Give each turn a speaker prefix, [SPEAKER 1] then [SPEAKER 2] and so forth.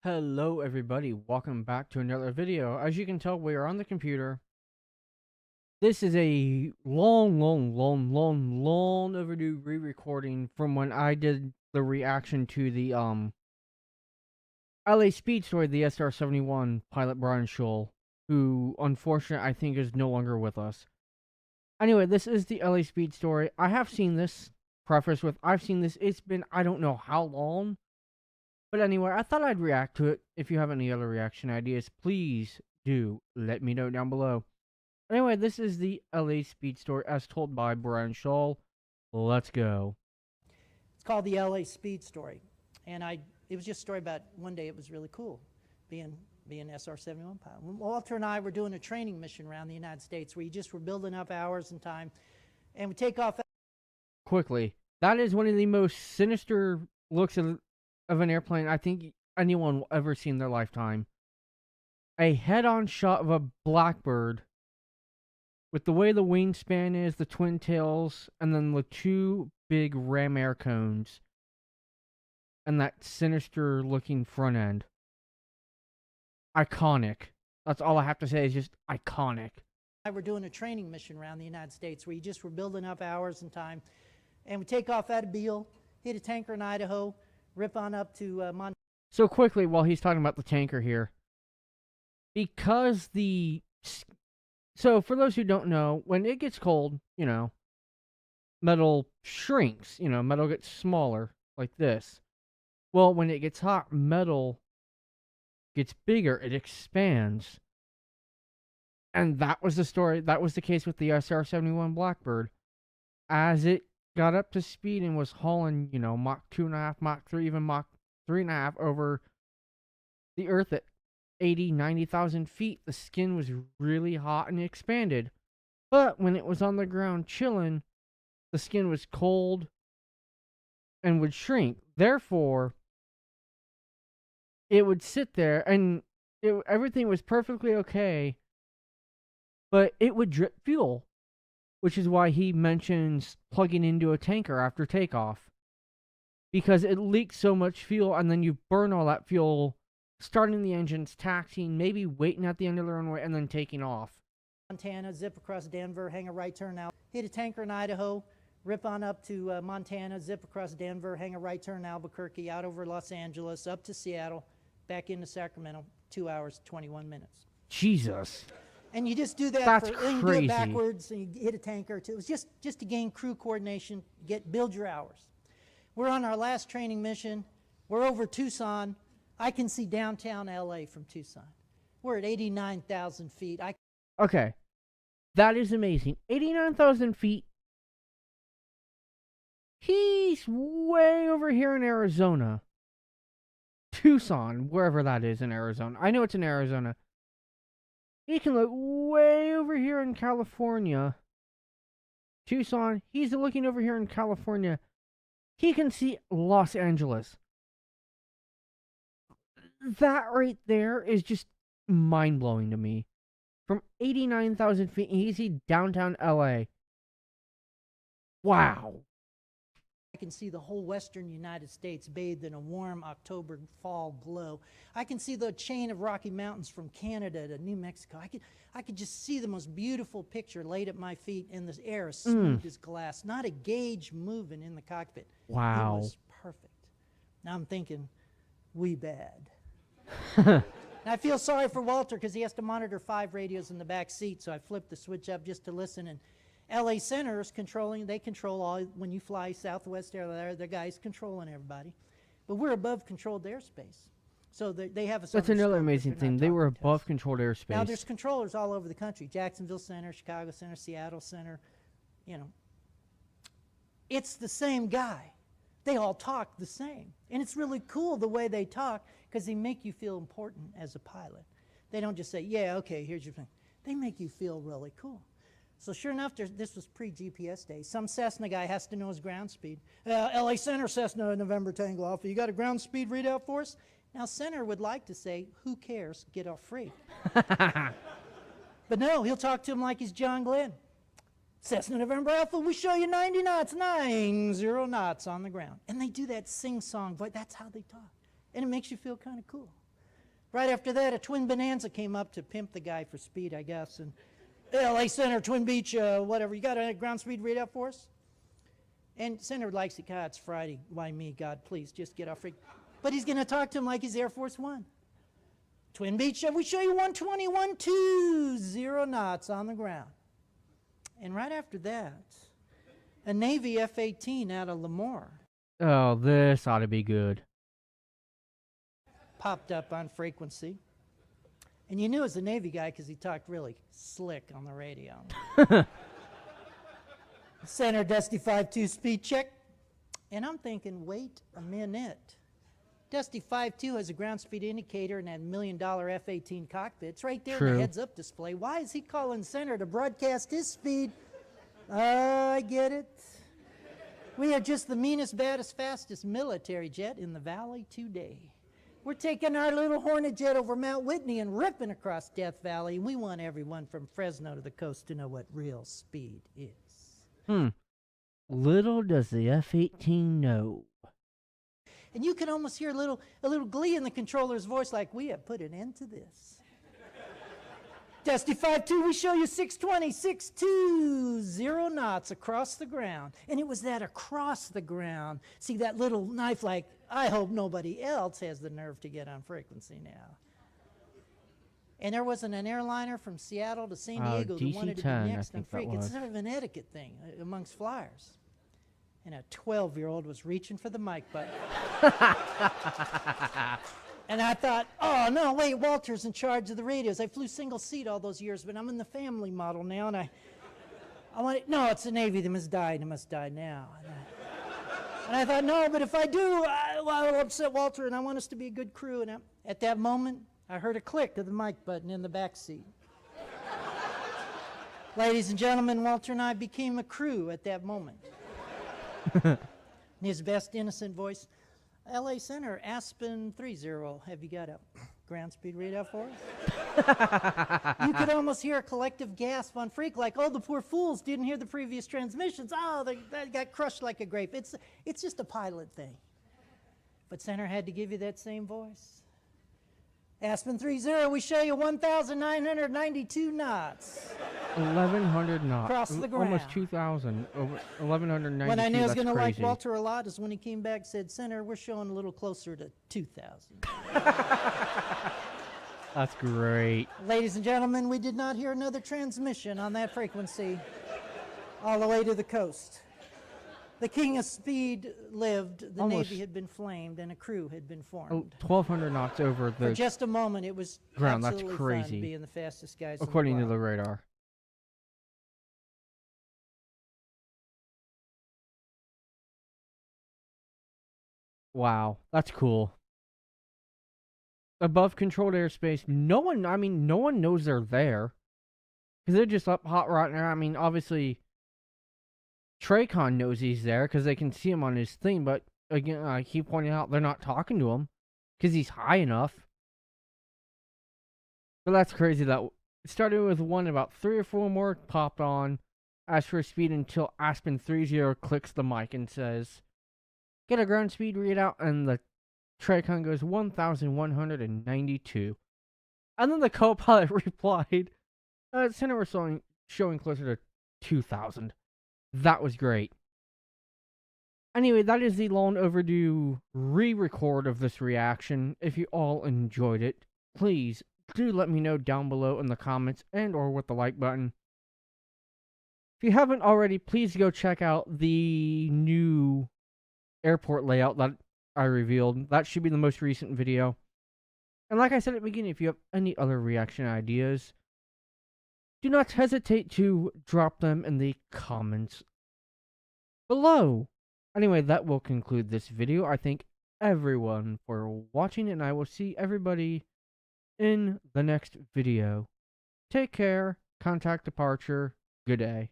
[SPEAKER 1] Hello everybody, welcome back to another video. As you can tell, we are on the computer. This is a long overdue re-recording from when I did the reaction to the LA Speed Story, the SR-71 pilot Brian Scholl, who unfortunately I think is no longer with us. Anyway, this is the LA Speed Story. I have seen this, preface with I've seen this, it's been I don't know how long. But anyway, I thought I'd react to it. If you have any other reaction ideas, please do let me know down below. Anyway, this is the LA Speed Story as told by Brian Scholl. Let's go.
[SPEAKER 2] It's called the LA Speed Story, and it was just a story about one day it was really cool being SR-71 pilot. Walter and I were doing a training mission around the United States where you just were building up hours and time, and we take off.
[SPEAKER 1] Quickly, that is one of the most sinister looks of an airplane I think anyone will ever see in their lifetime. A head-on shot of a Blackbird with the way the wingspan is, the twin tails, and then the two big ram air cones, and that sinister looking front end. Iconic. That's all I have to say is just iconic.
[SPEAKER 2] We're doing a training mission around the United States where you just were building up hours and time, and we take off out of Beale, hit a tanker in Idaho, rip on up to Montana.
[SPEAKER 1] So quickly, while he's talking about the tanker here, because so for those who don't know, when it gets cold, metal shrinks, metal gets smaller like this. Well, when it gets hot, metal gets bigger, it expands. And that was the case with the SR-71 Blackbird. As it got up to speed and was hauling, Mach 2.5, Mach 3, even Mach 3.5 over the Earth at 80, 90,000 feet, the skin was really hot and expanded. But when it was on the ground chilling, the skin was cold and would shrink. Therefore, it would sit there and everything was perfectly okay, but it would drip fuel, which is why he mentions plugging into a tanker after takeoff, because it leaks so much fuel and then you burn all that fuel starting the engines, taxiing, maybe waiting at the end of the runway, and then taking off.
[SPEAKER 2] Montana, zip across Denver, hang a right turn out, hit a tanker in Idaho, rip on up to Montana, zip across Denver, hang a right turn Albuquerque, out over Los Angeles, up to Seattle, back into Sacramento, 2 hours, 21 minutes.
[SPEAKER 1] Jesus.
[SPEAKER 2] And you just do that.
[SPEAKER 1] That's
[SPEAKER 2] crazy. You do it backwards, and you hit a tanker or two. It was just to gain crew coordination, build your hours. We're on our last training mission. We're over Tucson. I can see downtown LA from Tucson. We're at 89,000 feet.
[SPEAKER 1] Okay. That is amazing. 89,000 feet. He's way over here in Arizona. Tucson, wherever that is in Arizona. I know it's in Arizona. He can look way over here in California. Tucson, he's looking over here in California. He can see Los Angeles. That right there is just mind-blowing to me. From 89,000 feet, and you see downtown LA. Wow.
[SPEAKER 2] I can see the whole western United States bathed in a warm October fall glow. I can see the chain of Rocky Mountains from Canada to New Mexico. I could just see the most beautiful picture laid at my feet, and the air as smooth as glass. Not a gauge moving in the cockpit.
[SPEAKER 1] Wow.
[SPEAKER 2] It was perfect. Now I'm thinking, we bad. And I feel sorry for Walter because he has to monitor 5 radios in the back seat, so I flipped the switch up just to listen. And LA Center is they control all, when you fly Southwest Air, the guys controlling everybody. But we're above controlled airspace. So they have us.
[SPEAKER 1] That's another amazing thing. They were above controlled airspace.
[SPEAKER 2] Now there's controllers all over the country. Jacksonville Center, Chicago Center, Seattle Center. It's the same guy. They all talk the same. And it's really cool the way they talk because they make you feel important as a pilot. They don't just say, yeah, okay, here's your thing. They make you feel really cool. So sure enough, this was pre-GPS days. Some Cessna guy has to know his ground speed. LA Center, Cessna, November Tango Alpha. You got a ground speed readout for us? Now Center would like to say, who cares, get off freight. But no, he'll talk to him like he's John Glenn. Cessna November Alpha, we show you 90 knots, 90 knots on the ground. And they do that sing-song voice. That's how they talk. And it makes you feel kind of cool. Right after that, a twin Bonanza came up to pimp the guy for speed, I guess. And LA Center, Twin Beach, whatever. You got a ground speed readout for us? And Senator likes it. God, it's Friday. Why me? God, please, just get off. But he's going to talk to him like he's Air Force One. Twin Beach, we show you 120 knots on the ground. And right after that, a Navy F-18 out of Lemoore
[SPEAKER 1] Oh, this ought to be good.
[SPEAKER 2] popped up on frequency. And you knew it was a Navy guy because he talked really slick on the radio. Center Dusty 5-2 speed check. And I'm thinking, wait a minute. Dusty 5-2 has a ground speed indicator and that $1 million F-18 cockpit. It's right there in
[SPEAKER 1] True.
[SPEAKER 2] the heads-up display. Why is he calling Center to broadcast his speed? I get it. We are just the meanest, baddest, fastest military jet in the valley today. We're taking our little Hornet jet over Mount Whitney and ripping across Death Valley. We want everyone from Fresno to the coast to know what real speed is.
[SPEAKER 1] Little does the F-18 know.
[SPEAKER 2] And you can almost hear a little glee in the controller's voice, like, we have put an end to this. Dusty 5-2, we show you 620 knots across the ground. And it was that across the ground. See that little knife, like, I hope nobody else has the nerve to get on frequency now. And there wasn't an airliner from Seattle to San Diego that wanted to be
[SPEAKER 1] DC-10,
[SPEAKER 2] next
[SPEAKER 1] I
[SPEAKER 2] on
[SPEAKER 1] think that
[SPEAKER 2] freak. It's
[SPEAKER 1] was.
[SPEAKER 2] sort of an etiquette thing amongst flyers. And a 12-year-old was reaching for the mic button. And I thought, oh, no, wait, Walter's in charge of the radios. I flew single seat all those years, but I'm in the family model now, and I want it. No, it's the Navy. They must die. They must die now. And I thought, no, but if I do, I'll upset Walter, and I want us to be a good crew. And at that moment, I heard a click of the mic button in the back seat. Ladies and gentlemen, Walter and I became a crew at that moment. In his best innocent voice, LA Center, Aspen 30. Have you got a ground speed readout for us? You could almost hear a collective gasp on Freak, like, oh, the poor fools didn't hear the previous transmissions. Oh, they got crushed like a grape. It's just a pilot thing. But Center had to give you that same voice. Aspen 30, we show you 1,992 knots.
[SPEAKER 1] 1,100 knots.
[SPEAKER 2] Across the ground.
[SPEAKER 1] Almost 2,000. Over 1,192.
[SPEAKER 2] When I knew I was
[SPEAKER 1] going to
[SPEAKER 2] like Walter a lot is when he came back and said, Center, we're showing a little closer to 2,000.
[SPEAKER 1] That's great.
[SPEAKER 2] Ladies and gentlemen, we did not hear another transmission on that frequency all the way to the coast. The king of speed lived, the
[SPEAKER 1] Almost.
[SPEAKER 2] Navy had been flamed, and a crew had been formed.
[SPEAKER 1] Oh, 1,200 knots over
[SPEAKER 2] For
[SPEAKER 1] the
[SPEAKER 2] just a moment, it was
[SPEAKER 1] ground. That's
[SPEAKER 2] absolutely
[SPEAKER 1] crazy.
[SPEAKER 2] fun being the fastest guys
[SPEAKER 1] according
[SPEAKER 2] in
[SPEAKER 1] to
[SPEAKER 2] the
[SPEAKER 1] the
[SPEAKER 2] world.
[SPEAKER 1] radar. Wow, that's cool. Above controlled airspace, no one knows they're there. Because they're just up hot right now. I mean, obviously, Traycon knows he's there because they can see him on his thing, but again, I keep pointing out they're not talking to him because he's high enough. But that's crazy that it started with one, about 3 or 4 more popped on, asked for speed until Aspen 30 clicks the mic and says, get a ground speed readout, and the Traycon goes 1,192. And then the co-pilot replied, Center was showing closer to 2,000. That was great. Anyway, that is the long overdue re-record of this reaction. If you all enjoyed it, please do let me know down below in the comments and or with the like button. If you haven't already, please go check out the new airport layout that I revealed. That should be the most recent video. And like I said at the beginning, if you have any other reaction ideas, do not hesitate to drop them in the comments below. Anyway, that will conclude this video. I thank everyone for watching, and I will see everybody in the next video. Take care. Contact departure. Good day.